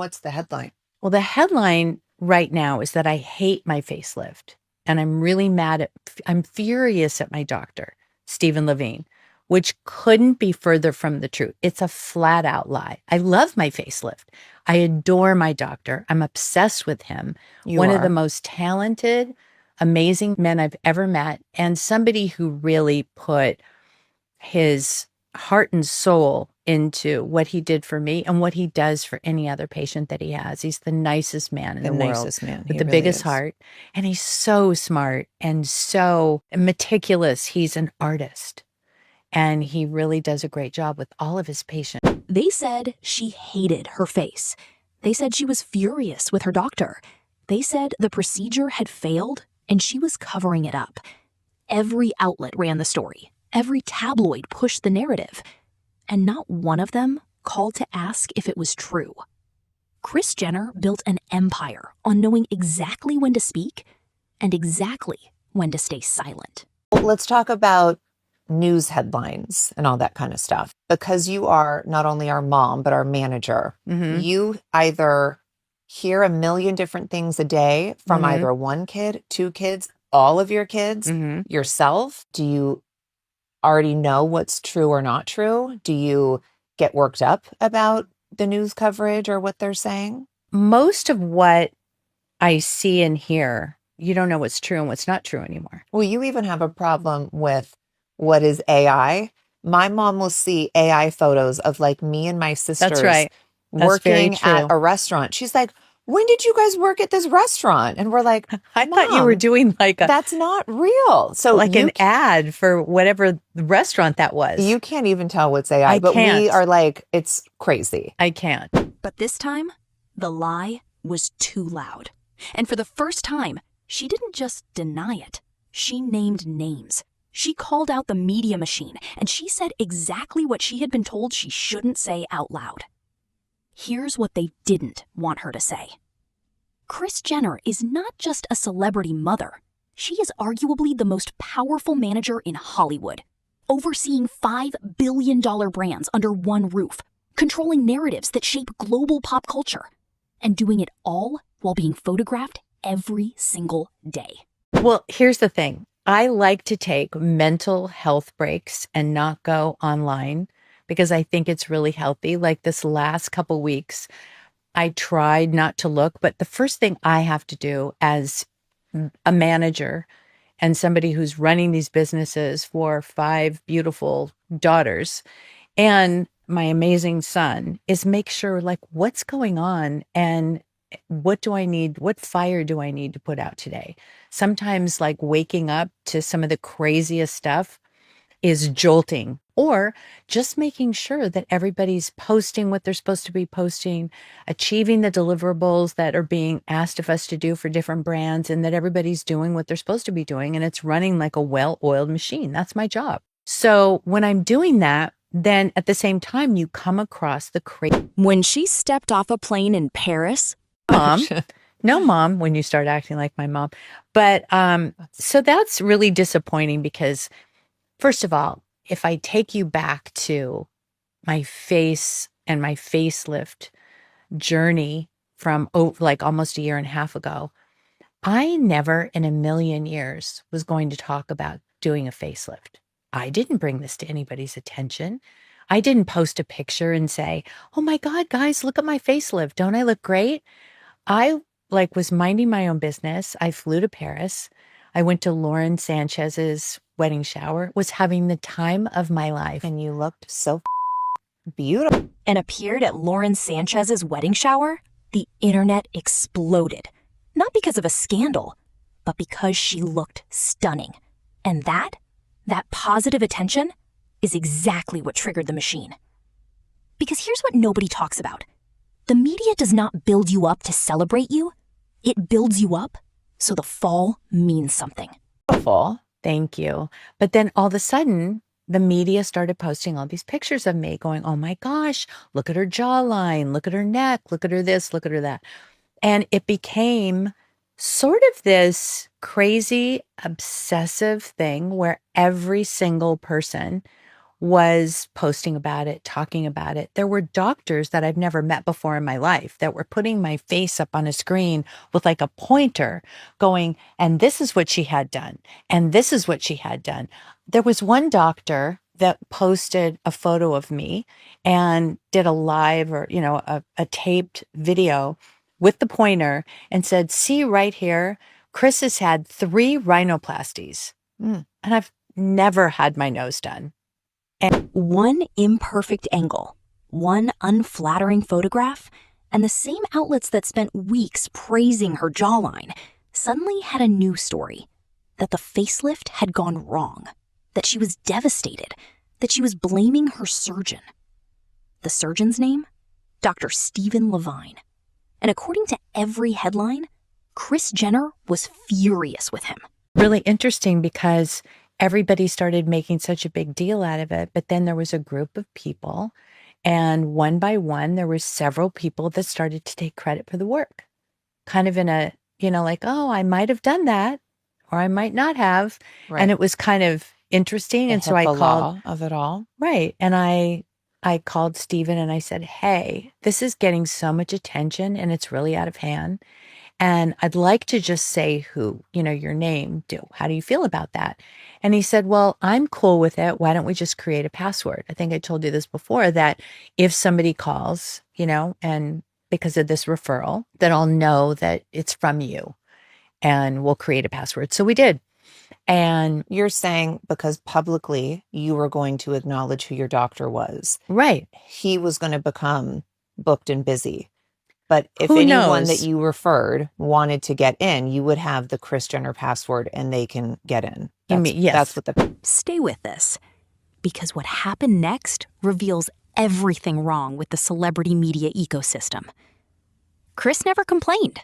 What's the headline? Well, the headline right now is that I hate my facelift and I'm really I'm furious at my doctor, Steven Lavine, which couldn't be further from the truth. It's a flat out lie. I love my facelift. I adore my doctor. I'm obsessed with him. One of the most talented, amazing men I've ever met, and somebody who really put his heart and soul into what he did for me and what he does for any other patient that he has. He's the nicest man in the world, nicest man. with the biggest heart. And he's so smart and so meticulous. He's an artist. And he really does a great job with all of his patients. They said she hated her face. They said she was furious with her doctor. They said the procedure had failed and she was covering it up. Every outlet ran the story. Every tabloid pushed the narrative. And not one of them called to ask if it was true. Kris Jenner built an empire on knowing exactly when to speak and exactly when to stay silent. Let's talk about news headlines and all that kind of stuff. Because you are not only our mom, but our manager, you either hear a million different things a day from either one kid, two kids, all of your kids, yourself. Do you already know what's true or not true? Do you get worked up about the news coverage or what they're saying? Most of what I see and hear, you don't know what's true and what's not true anymore. Well, you even have a problem with what is AI. My mom will see AI photos of like me and my sisters. That's right. That's working at a restaurant. She's like, when did you guys work at this restaurant? And we're like, I thought you were doing like that's not real. So like an ad for whatever restaurant that was. You can't even tell what's AI, but we are like, it's crazy. I can't. But this time, the lie was too loud. And for the first time, she didn't just deny it. She named names. She called out the media machine, and she said exactly what she had been told she shouldn't say out loud. Here's what they didn't want her to say. Kris Jenner is not just a celebrity mother. She is arguably the most powerful manager in Hollywood, overseeing $5 billion brands under one roof, controlling narratives that shape global pop culture, and doing it all while being photographed every single day. Well, here's the thing. I like to take mental health breaks and not go online because I think it's really healthy. Like this last couple weeks, I tried not to look, but the first thing I have to do as a manager and somebody who's running these businesses for 5 beautiful daughters and my amazing son is make sure like what's going on and what do I need? What fire do I need to put out today? Sometimes like waking up to some of the craziest stuff is jolting, or just making sure that everybody's posting what they're supposed to be posting, achieving the deliverables that are being asked of us to do for different brands, and that everybody's doing what they're supposed to be doing. And it's running like a well-oiled machine. That's my job. So when I'm doing that, then at the same time, you come across the crazy. When she stepped off a plane in Paris, Mom. No, Mom, when you start acting like my mom. But so that's really disappointing because, first of all, if I take you back to my face and my facelift journey from like almost a year and a half ago, I never in a million years was going to talk about doing a facelift. I didn't bring this to anybody's attention. I didn't post a picture and say, oh my God, guys, look at my facelift. Don't I look great? I like was minding my own business. I flew to Paris. I went to Lauren Sanchez's wedding shower, was having the time of my life. And you looked so beautiful. And appeared at Lauren Sanchez's wedding shower, the internet exploded. Not because of a scandal, but because she looked stunning. And that positive attention is exactly what triggered the machine. Because here's what nobody talks about. The media does not build you up to celebrate you. It builds you up so the fall means something. Beautiful. Thank you. But then all of a sudden, the media started posting all these pictures of me going, oh my gosh, look at her jawline, look at her neck, look at her this, look at her that. And it became sort of this crazy, obsessive thing where every single person was posting about it, talking about it. There were doctors that I've never met before in my life that were putting my face up on a screen with like a pointer going, and this is what she had done. And this is what she had done. There was one doctor that posted a photo of me and did a live or, a taped video with the pointer and said, see right here, Kris has had 3 rhinoplasties. And I've never had my nose done. And one imperfect angle, one unflattering photograph, and the same outlets that spent weeks praising her jawline suddenly had a new story. That the facelift had gone wrong. That she was devastated. That she was blaming her surgeon. The surgeon's name? Dr. Steven Lavine. And according to every headline, Kris Jenner was furious with him. Really interesting because everybody started making such a big deal out of it. But then there was a group of people, and one by one, there were several people that started to take credit for the work. Kind of in a, like, oh, I might have done that, or I might not have. Right. And it was kind of interesting. The and so I HIPAA called law of it all. Right. And I called Steven and I said, hey, this is getting so much attention and it's really out of hand. And I'd like to just say who, your name, how do you feel about that? And he said, well, I'm cool with it. Why don't we just create a password? I think I told you this before, that if somebody calls, and because of this referral, that I'll know that it's from you and we'll create a password. So we did. And you're saying because publicly you were going to acknowledge who your doctor was. Right. He was going to become booked and busy. But if Who anyone knows? that you referred wanted to get in, you would have the Kris Jenner password and they can get in. Yes. That's what the... Stay with this, because what happened next reveals everything wrong with the celebrity media ecosystem. Kris never complained.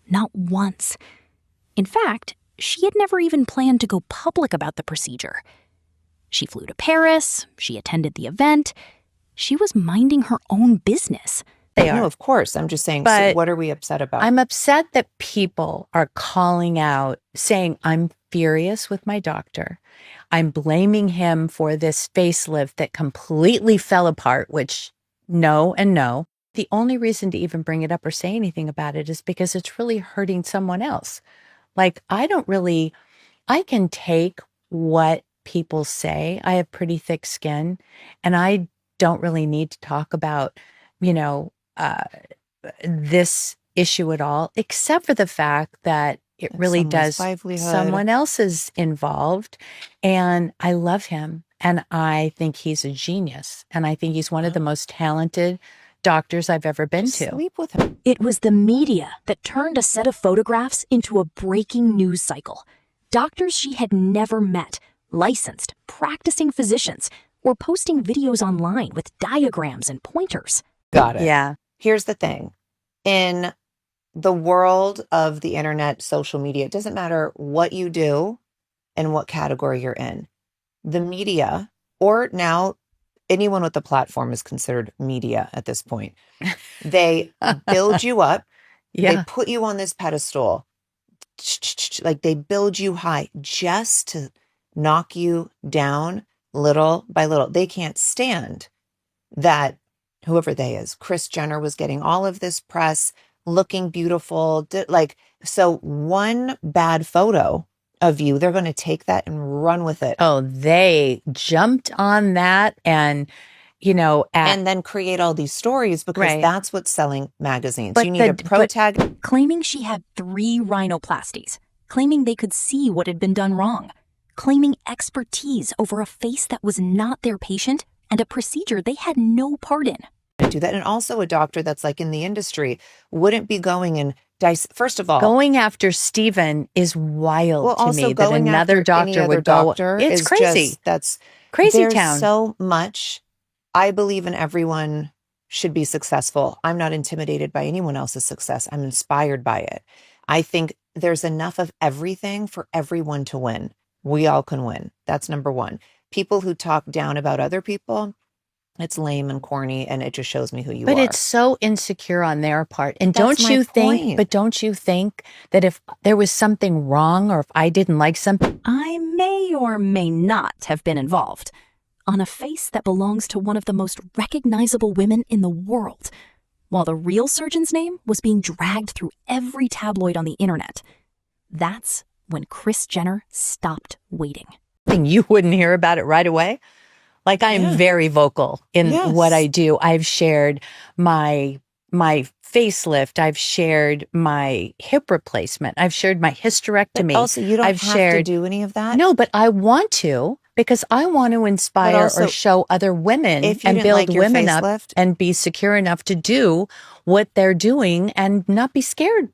Not once. In fact, she had never even planned to go public about the procedure. She flew to Paris. She attended the event. She was minding her own business. They are. No, of course. I'm just saying, But so what are we upset about? I'm upset that people are calling out, saying, I'm furious with my doctor. I'm blaming him for this facelift that completely fell apart, which no and no. The only reason to even bring it up or say anything about it is because it's really hurting someone else. Like, I can take what people say. I have pretty thick skin, and I don't really need to talk about, this issue at all, except for the fact that it really does. Someone else is involved, and I love him, and I think he's a genius, and I think he's one of the most talented doctors I've ever been to. Sleep with him. It was the media that turned a set of photographs into a breaking news cycle. Doctors she had never met, licensed, practicing physicians, were posting videos online with diagrams and pointers. Got it. Yeah. Here's the thing. In the world of the internet, social media, it doesn't matter what you do and what category you're in. The media, or now anyone with a platform is considered media at this point. They build you up. Yeah. They put you on this pedestal. Like they build you high just to knock you down little by little. They can't stand that whoever they is, Kris Jenner was getting all of this press, looking beautiful. So one bad photo of you, they're going to take that and run with it. Oh, they jumped on that and, and then create all these stories because that's what's selling magazines. But you need a pro tag. Claiming she had 3 rhinoplasties, claiming they could see what had been done wrong, claiming expertise over a face that was not their patient and a procedure they had no part in. Do that. And also a doctor that's like in the industry wouldn't be going and first of all, going after Steven is wild to me that another doctor would go. It's crazy. That's crazy there's town. So much. I believe in everyone should be successful. I'm not intimidated by anyone else's success. I'm inspired by it. I think there's enough of everything for everyone to win. We all can win. That's number one. People who talk down about other people, it's lame and corny, and it just shows me who you are. But it's so insecure on their part. And don't you think that if there was something wrong or if I didn't like something, I may or may not have been involved. on a face that belongs to one of the most recognizable women in the world, while the real surgeon's name was being dragged through every tabloid on the internet. That's when Kris Jenner stopped waiting. You wouldn't hear about it right away. Like, I am very vocal in what I do. I've shared my facelift. I've shared my hip replacement. I've shared my hysterectomy. But also, you don't have to do any of that. No, but I want to, because I want to inspire or show other women and build women up and be secure enough to do what they're doing and not be scared,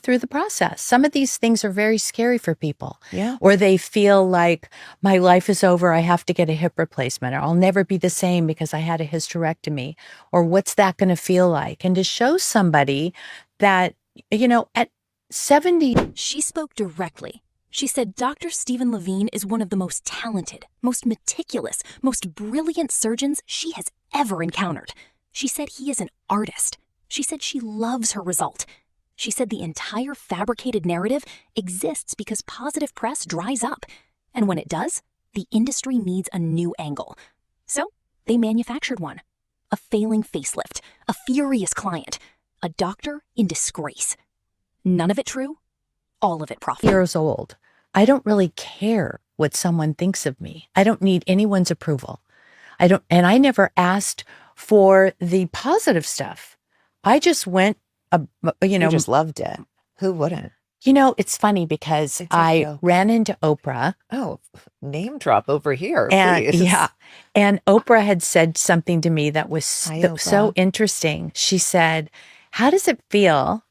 through the process. Some of these things are very scary for people. Yeah. Or they feel like my life is over. I have to get a hip replacement, or I'll never be the same because I had a hysterectomy, or what's that going to feel like? And to show somebody that, at 70. She spoke directly. She said Dr. Steven Lavine is one of the most talented, most meticulous, most brilliant surgeons she has ever encountered. She said he is an artist. She said she loves her result. She said the entire fabricated narrative exists because positive press dries up. And when it does, the industry needs a new angle. So they manufactured one. A failing facelift, a furious client, a doctor in disgrace. None of it true, all of it profitable. Years old. I don't really care what someone thinks of me. I don't need anyone's approval. And I never asked for the positive stuff. I just went, You just loved it. Who wouldn't? It's funny because I ran into Oprah. Oh, name drop over here, and please. Yeah. And Oprah had said something to me that was so interesting. She said, "How does it feel?"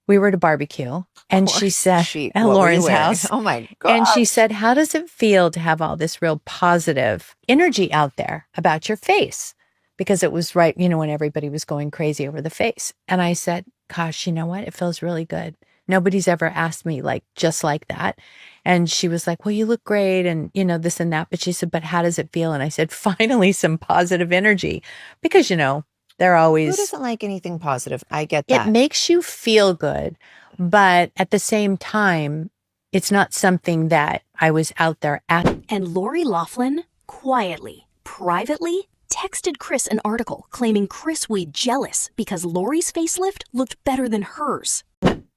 We were at a barbecue, and she said, at Lauren's house. Oh my God. And she said, "How does it feel to have all this real positive energy out there about your face?" Because it was right, when everybody was going crazy over the face. And I said, "Gosh, you know what? It feels really good. Nobody's ever asked me just like that." And she was like, "Well, you look great," and this and that. But she said, "But how does it feel?" And I said, "Finally, some positive energy," because they're always. Who doesn't like anything positive? I get that. It makes you feel good, but at the same time, it's not something that I was out there at. And Lori Loughlin quietly, privately, texted Kris an article claiming Kris was jealous because Lori's facelift looked better than hers.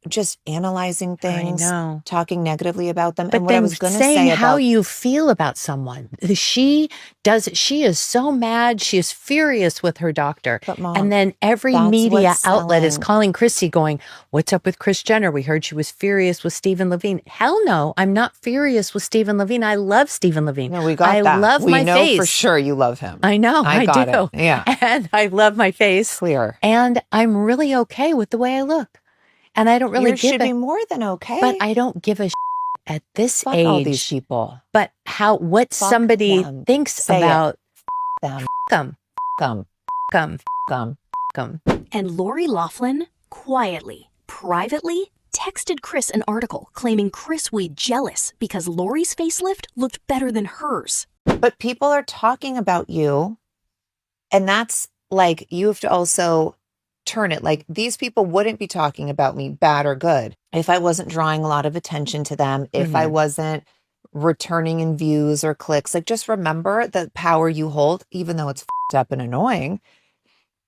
Just analyzing things, I know. talking negatively about them. But and what I was going to say saying about how you feel about someone. She is so mad. She is furious with her doctor. But Mom, and then every that's media what's outlet is selling. calling Chrissy going, "What's up with Kris Jenner? We heard she was furious with Steven Lavine." Hell no, I'm not furious with Steven Lavine. I love Steven Lavine. No, we got I that. love my We know face. for sure you love him. I know. I got do. it. Yeah. And I love my face. Clear. And I'm really okay with the way I look. And I don't really You should be more than okay. But I don't give a at this Fuck age. all these people. But what Fuck somebody them. thinks Say about them. them. And Lori Loughlin quietly, privately, texted Kris an article claiming Kris was jealous because Lori's facelift looked better than hers. But people are talking about you, and that's you have to also turn it. These people wouldn't be talking about me, bad or good, if I wasn't drawing a lot of attention to them, if I wasn't returning in views or clicks. Just remember the power you hold, even though it's f***ed up and annoying.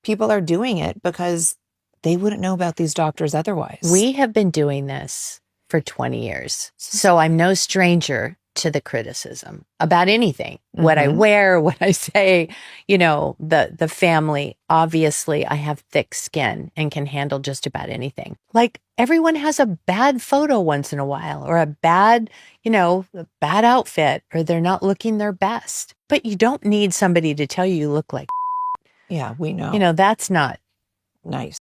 People are doing it because they wouldn't know about these doctors otherwise. We have been doing this for 20 years. So I'm no stranger to the criticism about anything, what I wear, what I say, the family. Obviously, I have thick skin and can handle just about anything. Everyone has a bad photo once in a while, or a bad outfit, or they're not looking their best. But you don't need somebody to tell you look like. Yeah, we know. That's not Nice.